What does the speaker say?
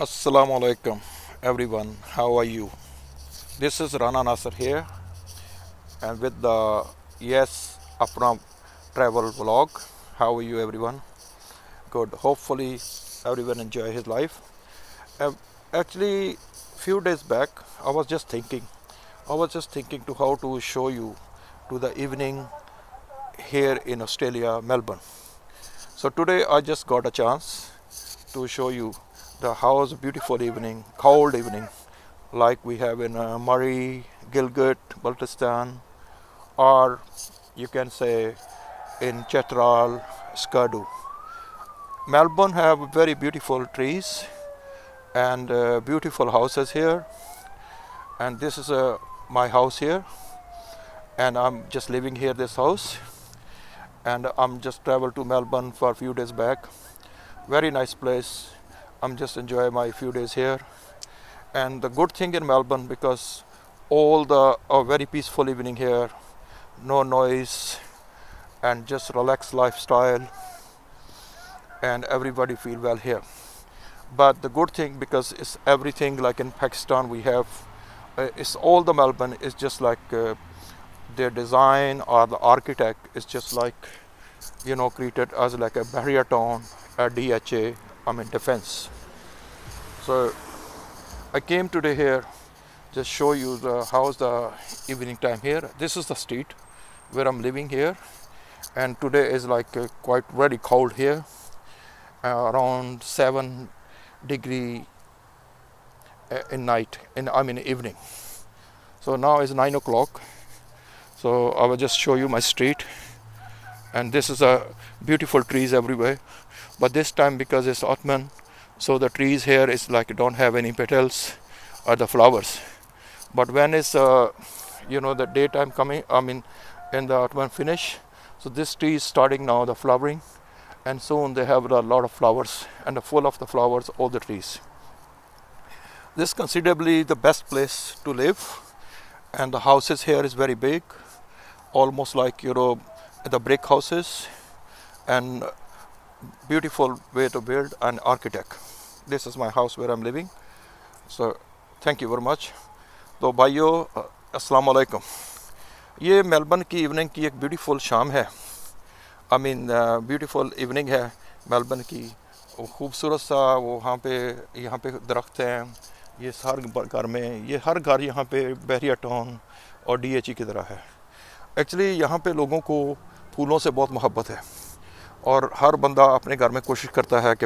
Assalamu alaikum everyone, how are you? This is Rana Nasser here and with the Yes Apna travel vlog. How are you everyone? Good. Hopefully everyone enjoy his life. Uh, Actually, few days back I was just thinking to how to show you to the evening here in Australia, Melbourne. So today I just got a chance to show you the house beautiful evening, cold evening, like we have in Murray, Gilgit, Baltistan, or you can say in Chetral, Skadu. Melbourne have very beautiful trees and beautiful houses here, and this is my house here, and I'm just living here this house, and I'm just traveled to Melbourne for a few days back. Very nice place. I'm just enjoying my few days here. And the good thing in Melbourne, because all the very peaceful evening here, no noise, and just relaxed lifestyle, and everybody feel well here. But the good thing, because it's everything like in Pakistan we have, it's all the Melbourne is just like their design or the architect is just like created as like a barrier town, a DHA, defense. So I came today here just show you how's the evening time here. This is the street where I'm living here, and today is like quite very cold here, around 7 degree in night, evening. So now is 9 o'clock. So I will just show you my street, and this is a beautiful trees everywhere. But this time, because it's autumn, so the trees here is like don't have any petals or the flowers. But when it's the daytime coming, in the autumn finish, so this tree is starting now the flowering, and soon they have a lot of flowers and full of the flowers all the trees. This is considerably the best place to live, and the houses here is very big, almost like the brick houses, and beautiful way to build an architect. This is my house where I'm living. So thank you very much. तो भाइयों अस्सलाम वालेकुम. ये Melbourne की evening की एक beautiful शाम है. ब्यूटीफुल इवनिंग है मेलबर्न की. वो खूबसूरत सा यहाँ पे दरख्त हैं. ये हर घर में, ये हर घर यहाँ पे बहरिया टाउन और DHE की तरह है. एक्चुअली यहाँ पे लोगों को फूलों से बहुत मोहब्बत है, और हर बंदा अपने घर में कोशिश करता है कि